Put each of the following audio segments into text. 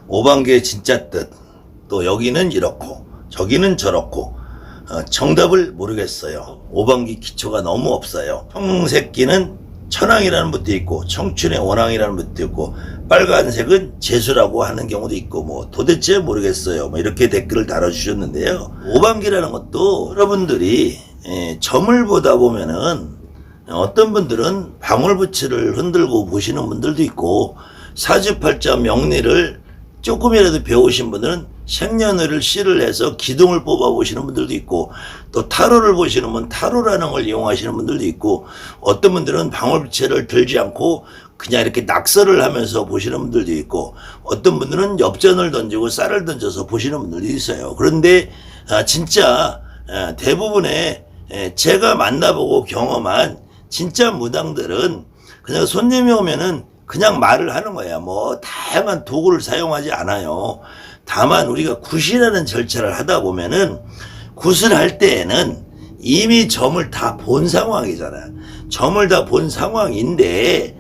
오방기의 진짜 뜻, 또 여기는 이렇고 저기는 저렇고 정답을 모르겠어요. 오방기 기초가 너무 없어요. 청새끼는 천왕이라는 것도 있고 청춘의 원왕이라는 것도 있고 빨간색은 재수라고 하는 경우도 있고 뭐 도대체 모르겠어요. 뭐 이렇게 댓글을 달아주셨는데요. 오방기라는 것도 여러분들이 점을 보다 보면은 어떤 분들은 방울부치를 흔들고 보시는 분들도 있고 사주팔자 명리를 조금이라도 배우신 분들은 생년월일 씨를 해서 기둥을 뽑아 보시는 분들도 있고 또 타로를 보시는 분 타로라는 걸 이용하시는 분들도 있고 어떤 분들은 방울채를 들지 않고 그냥 이렇게 낙서를 하면서 보시는 분들도 있고 어떤 분들은 엽전을 던지고 쌀을 던져서 보시는 분들도 있어요. 그런데 진짜 대부분의 제가 만나보고 경험한 진짜 무당들은 그냥 손님이 오면은 그냥 말을 하는 거야. 뭐 다양한 도구를 사용하지 않아요. 다만 우리가 굿이라는 절차를 하다 보면은 굿을 할 때에는 이미 점을 다 본 상황이잖아. 점을 다 본 상황인데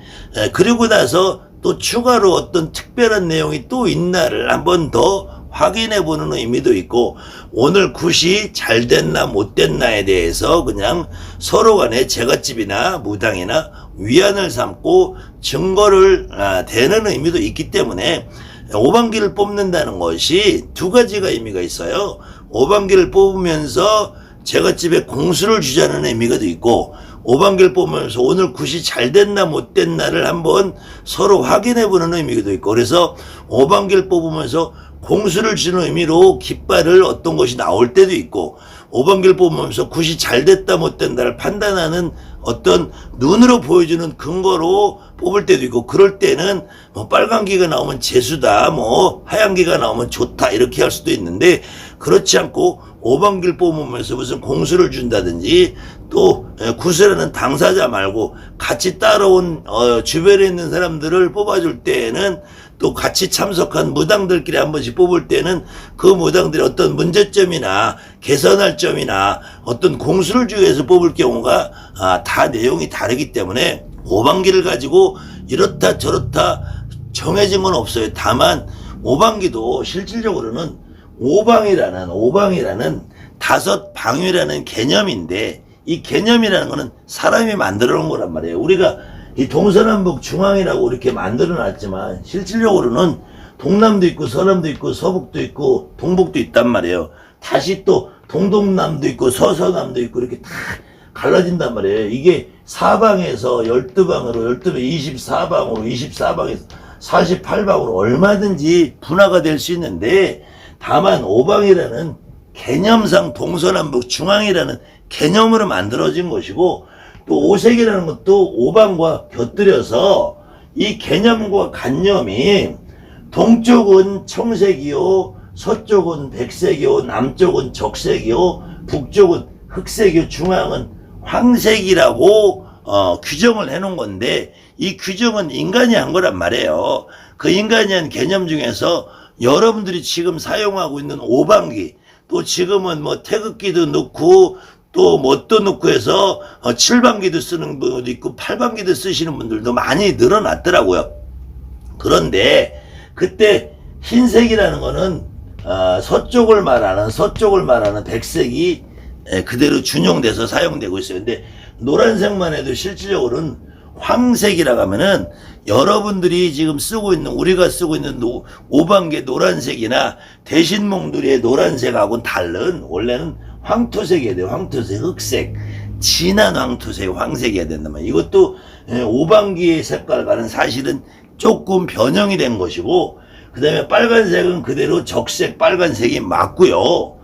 그리고 나서 또 추가로 어떤 특별한 내용이 또 있나를 한번 더 확인해 보는 의미도 있고 오늘 굿이 잘 됐나 못 됐나에 대해서 그냥 서로 간에 제갓집이나 무당이나 위안을 삼고 증거를 대는 의미도 있기 때문에 오방기를 뽑는다는 것이 두 가지가 의미가 있어요. 오방기를 뽑으면서 제갓집에 공수를 주자는 의미가 있고 오방기를 뽑으면서 오늘 굿이 잘 됐나 못 됐나를 한번 서로 확인해 보는 의미도 있고 그래서 오방기를 뽑으면서 공수를 주는 의미로 깃발을 어떤 것이 나올 때도 있고 오방기를 뽑으면서 굿이 잘 됐다 못 된다를 판단하는 어떤 눈으로 보여주는 근거로 뽑을 때도 있고 그럴 때는 뭐 빨간기가 나오면 재수다 뭐 하얀기가 나오면 좋다 이렇게 할 수도 있는데 그렇지 않고 오방기를 뽑으면서 무슨 공수를 준다든지 또 굿을 하는 당사자 말고 같이 따라온 주변에 있는 사람들을 뽑아줄 때에는 또 같이 참석한 무당들끼리 한 번씩 뽑을 때는 그 무당들이 어떤 문제점이나 개선할 점이나 어떤 공수를 주기 위해서 뽑을 경우가 다 내용이 다르기 때문에 오방기를 가지고 이렇다 저렇다 정해진 건 없어요. 다만 오방기도 실질적으로는 오방이라는 다섯 방위라는 개념인데 이 개념이라는 거는 사람이 만들어 놓은 거란 말이에요. 우리가 이 동서남북 중앙이라고 이렇게 만들어 놨지만 실질적으로는 동남도 있고 서남도 있고 서북도 있고 동북도 있단 말이에요. 다시 또 동동남도 있고 서서남도 있고 이렇게 다 갈라진단 말이에요. 이게 사방에서 12방으로 12방 24방으로 24방에서 48방으로 얼마든지 분화가 될 수 있는데 다만 오방이라는 개념상 동서남북 중앙이라는 개념으로 만들어진 것이고 또 오색이라는 것도 오방과 곁들여서 이 개념과 관념이 동쪽은 청색이요 서쪽은 백색이요 남쪽은 적색이요 북쪽은 흑색이요 중앙은 황색이라고 규정을 해놓은 건데 이 규정은 인간이 한 거란 말이에요. 그 인간이 한 개념 중에서 여러분들이 지금 사용하고 있는 오방기 또 지금은 뭐 태극기도 넣고 또 뭣도 넣고 해서 7방기도 쓰는 분도 있고 8방기도 쓰시는 분들도 많이 늘어났더라고요. 그런데 그때 흰색이라는 거는 서쪽을 말하는 백색이 그대로 준용돼서 사용되고 있어요. 근데 노란색만 해도 실질적으로는 황색이라고 하면은 여러분들이 지금 쓰고 있는 우리가 쓰고 있는 오방계 노란색이나 대신몽두리의 노란색하고는 다른 원래는 황토색이어야 돼요. 황토색, 흑색, 진한 황토색, 황색이어야 된단 말이에요. 이것도 오방기의 색깔과는 사실은 조금 변형이 된 것이고 그 다음에 빨간색은 그대로 적색 빨간색이 맞고요.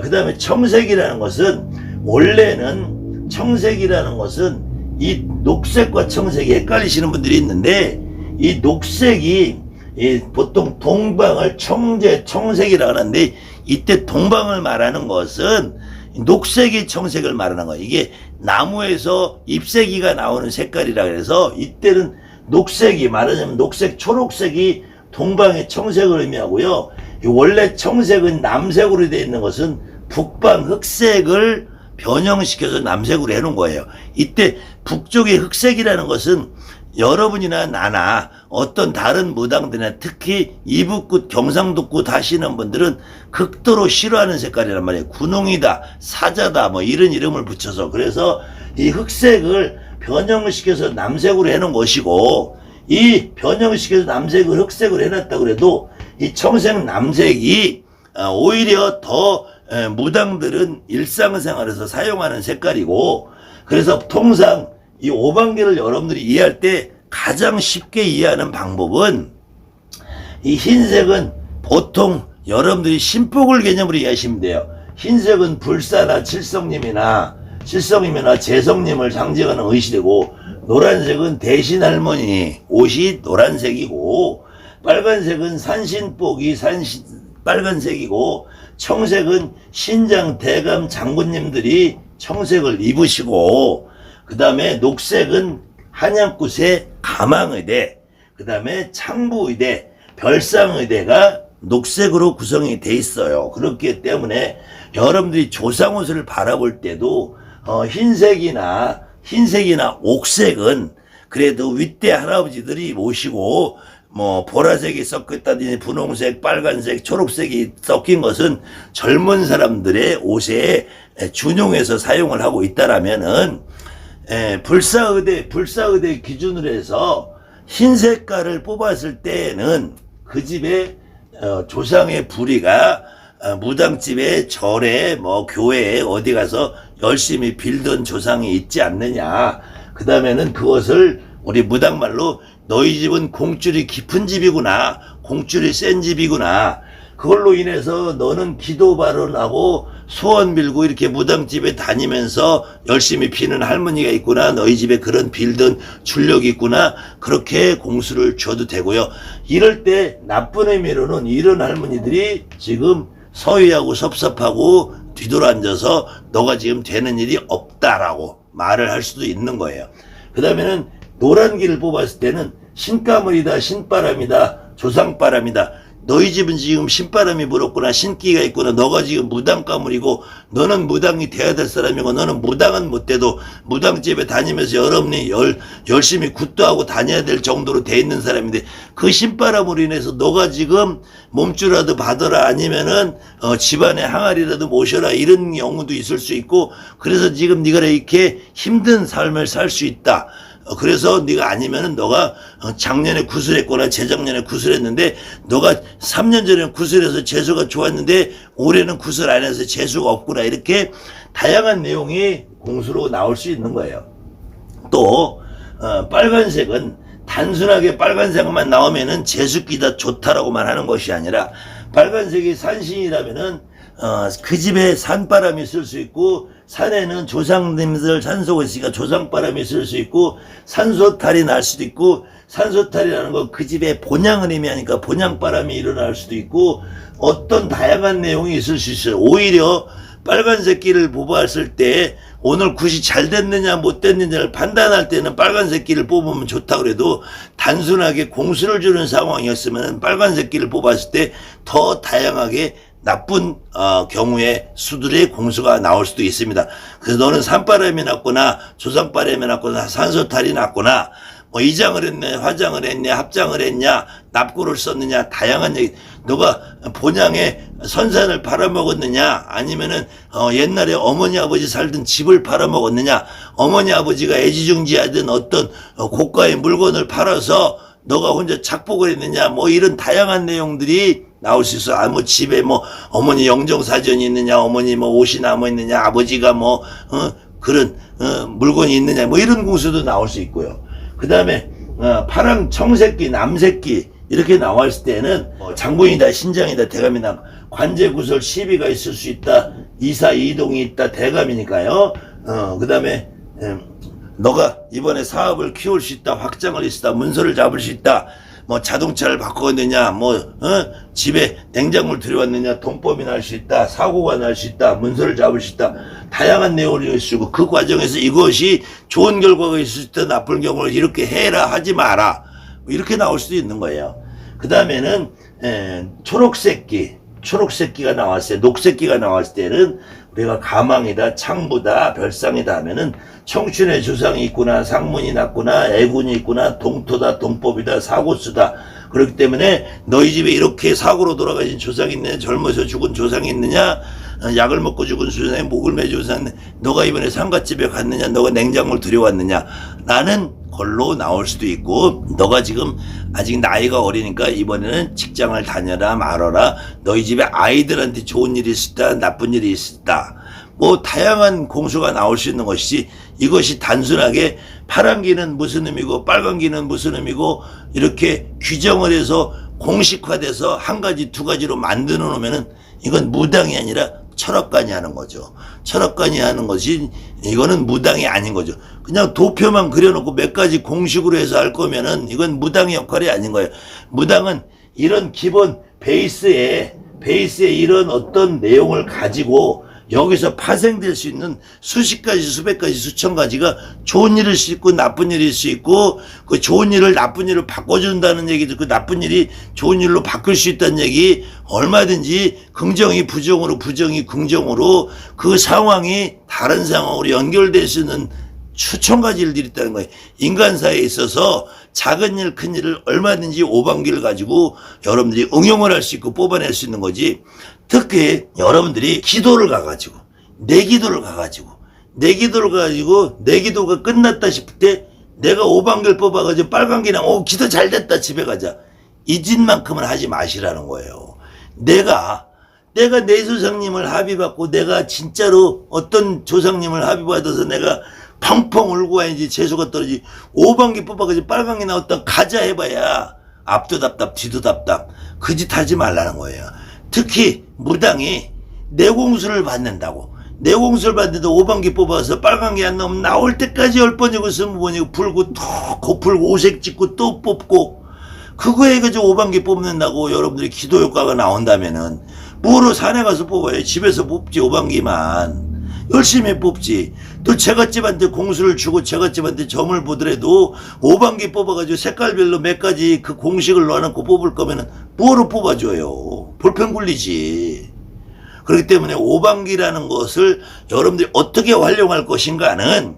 그 다음에 청색이라는 것은 원래는 청색이라는 것은 이 녹색과 청색이 헷갈리시는 분들이 있는데 이 녹색이 보통 동방을 청색이라고 하는데 이때 동방을 말하는 것은 녹색이 청색을 말하는 거예요. 이게 나무에서 잎새기가 나오는 색깔이라 그래서 이때는 녹색이 말하자면 녹색 초록색이 동방의 청색을 의미하고요. 원래 청색은 남색으로 되어 있는 것은 북방 흑색을 변형시켜서 남색으로 해놓은 거예요. 이때 북쪽의 흑색이라는 것은 여러분이나 나나 어떤 다른 무당들이나 특히 이북굿 경상도굿 하시는 분들은 극도로 싫어하는 색깔이란 말이에요. 군웅이다, 사자다, 뭐 이런 이름을 붙여서. 그래서 이 흑색을 변형을 시켜서 남색으로 해놓은 것이고, 이 변형을 시켜서 남색을 흑색으로 해놨다 그래도 이 청색 남색이 오히려 더 무당들은 일상생활에서 사용하는 색깔이고, 그래서 통상 이 오방기를 여러분들이 이해할 때 가장 쉽게 이해하는 방법은, 이 흰색은 보통 여러분들이 신복을 개념으로 이해하시면 돼요. 흰색은 불사나 칠성님이나 재성님을 상징하는 의시되고, 노란색은 대신할머니 옷이 노란색이고, 빨간색은 산신복이 빨간색이고, 청색은 신장 대감 장군님들이 청색을 입으시고, 그 다음에 녹색은 한양굿의 가망의대, 그 다음에 창부의대, 별상의대가 녹색으로 구성이 돼 있어요. 그렇기 때문에 여러분들이 조상옷을 바라볼 때도 흰색이나 옥색은 그래도 윗대 할아버지들이 모시고, 뭐 보라색이 섞였다든지 분홍색, 빨간색, 초록색이 섞인 것은 젊은 사람들의 옷에 준용해서 사용을 하고 있다라면은, 불사의대 기준으로 해서 흰 색깔을 뽑았을 때는 그 집에 조상의 불의가 무당집에 절에 뭐 교회에 어디 가서 열심히 빌던 조상이 있지 않느냐. 그 다음에는 그것을 우리 무당말로 너희 집은 공줄이 깊은 집이구나, 공줄이 센 집이구나, 그걸로 인해서 너는 기도 발언하고 소원 빌고 이렇게 무당집에 다니면서 열심히 비는 할머니가 있구나, 너희 집에 그런 빌던 출력이 있구나, 그렇게 공수를 줘도 되고요. 이럴 때 나쁜 의미로는 이런 할머니들이 지금 서위하고 섭섭하고 뒤돌아 앉아서 너가 지금 되는 일이 없다라고 말을 할 수도 있는 거예요. 그 다음에는 노란 길을 뽑았을 때는 신가물이다, 신바람이다, 조상바람이다. 너희 집은 지금 신바람이 불었구나, 신기가 있구나, 너가 지금 무당가물이고 너는 무당이 돼야 될 사람이고, 너는 무당은 못 돼도 무당집에 다니면서 여러분이 열심히 굿도 하고 다녀야 될 정도로 돼 있는 사람인데, 그 신바람으로 인해서 너가 지금 몸주라도 받아라, 아니면은 집안에 항아리라도 모셔라, 이런 경우도 있을 수 있고, 그래서 지금 네가 이렇게 힘든 삶을 살 수 있다. 그래서 네가 아니면은 너가 작년에 구슬했거나 재작년에 구슬했는데, 너가 3년 전에 구슬해서 재수가 좋았는데 올해는 구슬 안 해서 재수가 없구나, 이렇게 다양한 내용이 공수로 나올 수 있는 거예요. 또 빨간색은 단순하게 빨간색만 나오면은 재수기다 좋다라고만 하는 것이 아니라, 빨간색이 산신이라면은 그 집에 산바람이 있을 수 있고, 산에는 조상님들 산소가 있으니까 조상바람이 있을 수 있고, 산소탈이 날 수도 있고, 산소탈이라는 건 그 집에 본향을 의미하니까 본향바람이 일어날 수도 있고, 어떤 다양한 내용이 있을 수 있어요. 오히려 빨간색 길을 뽑았을 때 오늘 굿이 잘 됐느냐 못 됐느냐를 판단할 때는 빨간색 길을 뽑으면 좋다 그래도, 단순하게 공수를 주는 상황이었으면 빨간색 길을 뽑았을 때 더 다양하게 나쁜 경우에 수들의 공수가 나올 수도 있습니다. 그래서 너는 산바람이 났거나 조상바람이 났거나 산소탈이 났거나, 뭐 이장을 했네, 화장을 했네, 합장을 했냐, 납구를 썼느냐, 다양한 얘기. 너가 본향에 선산을 팔아먹었느냐, 아니면은 옛날에 어머니 아버지 살던 집을 팔아먹었느냐, 어머니 아버지가 애지중지하던 어떤 고가의 물건을 팔아서 너가 혼자 착복을 했느냐, 뭐 이런 다양한 내용들이 나올 수 있어. 뭐 집에 뭐 어머니 영정사전이 있느냐, 어머니 뭐 옷이 남아 있느냐, 아버지가 뭐 그런 물건이 있느냐, 뭐 이런 공수도 나올 수 있고요. 그 다음에 파랑 청색기, 남색기 이렇게 나왔을 때는 장군이다, 신장이다, 대감이다, 관제구설 시비가 있을 수 있다, 이사 이동이 있다, 대감이니까요. 그 다음에 너가 이번에 사업을 키울 수 있다, 확장을 할 수 있다, 문서를 잡을 수 있다, 뭐 자동차를 바꿨느냐, 뭐 집에 냉장고를 들여왔느냐, 돈법이 날 수 있다, 사고가 날 수 있다, 문서를 잡을 수 있다, 다양한 내용을 쓰고, 그 과정에서 이것이 좋은 결과가 있을 수 있다, 나쁜 경우를 이렇게 해라, 하지 마라, 이렇게 나올 수도 있는 거예요. 그 다음에는 초록색기가 나왔을 때, 녹색기가 나왔을 때는 우리가 가망이다, 창부다, 별상이다 하면은 청춘의 조상이 있구나, 상문이 났구나, 애군이 있구나, 동토다, 동법이다, 사고수다. 그렇기 때문에 너희 집에 이렇게 사고로 돌아가신 조상이 있느냐, 젊어서 죽은 조상이 있느냐, 약을 먹고 죽은 조상이 목을 매주 조상이 너가 이번에 상갓집에 갔느냐, 너가 냉장고를 들여왔느냐 라는 걸로 나올 수도 있고, 너가 지금 아직 나이가 어리니까 이번에는 직장을 다녀라 말아라, 너희 집에 아이들한테 좋은 일이 있었다, 나쁜 일이 있었다, 뭐 다양한 공수가 나올 수 있는 것이지, 이것이 단순하게 파란기는 무슨 의미고 빨간기는 무슨 의미고 이렇게 규정을 해서 공식화돼서 한 가지 두 가지로 만들어 놓으면은 이건 무당이 아니라 철학관이 하는 거죠. 철학관이 하는 것이, 이거는 무당이 아닌 거죠. 그냥 도표만 그려놓고 몇 가지 공식으로 해서 할 거면은 이건 무당의 역할이 아닌 거예요. 무당은 이런 기본 베이스에 이런 어떤 내용을 가지고 여기서 파생될 수 있는 수십 가지, 수백 가지, 수천 가지가 좋은 일일 수 있고 나쁜 일일 수 있고, 그 좋은 일을 나쁜 일로 바꿔준다는 얘기도, 그 나쁜 일이 좋은 일로 바꿀 수 있다는 얘기, 얼마든지 긍정이 부정으로, 부정이 긍정으로 그 상황이 다른 상황으로 연결될 수 있는 수천 가지 일들이 있다는 거예요. 인간사에 있어서 작은 일, 큰 일을 얼마든지 오방기를 가지고 여러분들이 응용을 할 수 있고 뽑아낼 수 있는 거지. 특히 여러분들이 기도를 가가지고, 내 기도를 가가지고, 내 기도가 끝났다 싶을 때 내가 오방기를 뽑아가지고 빨간기랑 기도 잘 됐다 집에 가자, 이 짓만큼은 하지 마시라는 거예요. 내가 내 조상님을 합의받고, 내가 진짜로 어떤 조상님을 합의받아서 내가 펑펑 울고 와야지 재수가 떨어지, 오방기 뽑아가지고 빨강기 나왔다 가자 해봐야 앞도 답답 뒤도 답답. 그 짓 하지 말라는 거예요. 특히 무당이 내 공수를 받는다고, 내 공수를 받는데 오방기 뽑아서 빨강기 안 나오면 나올 때까지 10번이고 20번이고 풀고 또 풀고 오색 찍고 또 뽑고, 그거에 그저 오방기 뽑는다고 여러분들이 기도 효과가 나온다면은 뭐로 산에 가서 뽑아요? 집에서 뽑지. 오방기만 열심히 뽑지. 또 제갓집한테 공수를 주고 제갓집한테 점을 보더라도 오방기 뽑아가지고 색깔별로 몇 가지 그 공식을 넣어놓고 뽑을 거면은 뭐로 뽑아줘요? 볼펜 굴리지. 그렇기 때문에 오방기라는 것을 여러분들이 어떻게 활용할 것인가는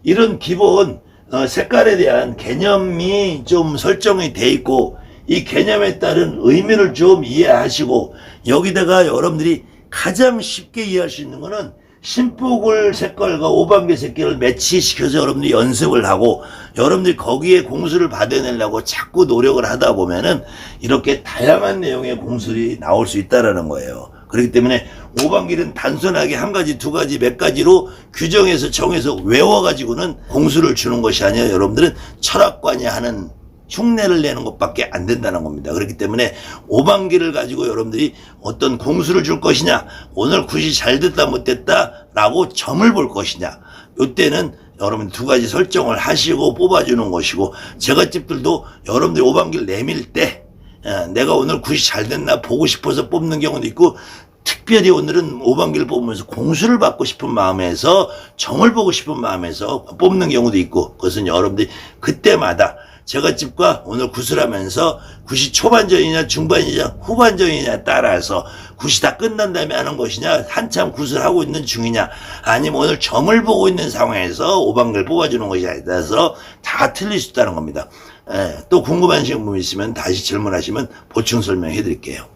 이런 기본 색깔에 대한 개념이 좀 설정이 돼 있고, 이 개념에 따른 의미를 좀 이해하시고, 여기다가 여러분들이 가장 쉽게 이해할 수 있는 거는 신복을 색깔과 오방기 색깔을 매치시켜서 여러분들이 연습을 하고, 여러분들이 거기에 공수를 받아내려고 자꾸 노력을 하다 보면은 이렇게 다양한 내용의 공수들이 나올 수 있다라는 거예요. 그렇기 때문에 오방기는 단순하게 한 가지, 두 가지, 몇 가지로 규정해서 정해서 외워가지고는 공수를 주는 것이 아니라 여러분들은 철학관이 하는 흉내를 내는 것밖에 안 된다는 겁니다. 그렇기 때문에 오방기를 가지고 여러분들이 어떤 공수를 줄 것이냐, 오늘 굿이 잘 됐다 못 됐다 라고 점을 볼 것이냐, 이때는 여러분 두 가지 설정을 하시고 뽑아주는 것이고, 제갓집들도 여러분들이 오방기를 내밀 때 내가 오늘 굿이 잘 됐나 보고 싶어서 뽑는 경우도 있고, 특별히 오늘은 오방기를 뽑으면서 공수를 받고 싶은 마음에서, 점을 보고 싶은 마음에서 뽑는 경우도 있고, 그것은 여러분들이 그때마다 제갓집과 오늘 굿을 하면서 굿이 초반전이냐 중반이냐 후반전이냐 따라서, 굿이 다 끝난 다음에 하는 것이냐, 한참 굿을 하고 있는 중이냐, 아니면 오늘 점을 보고 있는 상황에서 오방기를 뽑아주는 것이냐에 따라서 다 틀릴 수 있다는 겁니다. 또 궁금하신 부분 있으면 다시 질문하시면 보충 설명해 드릴게요.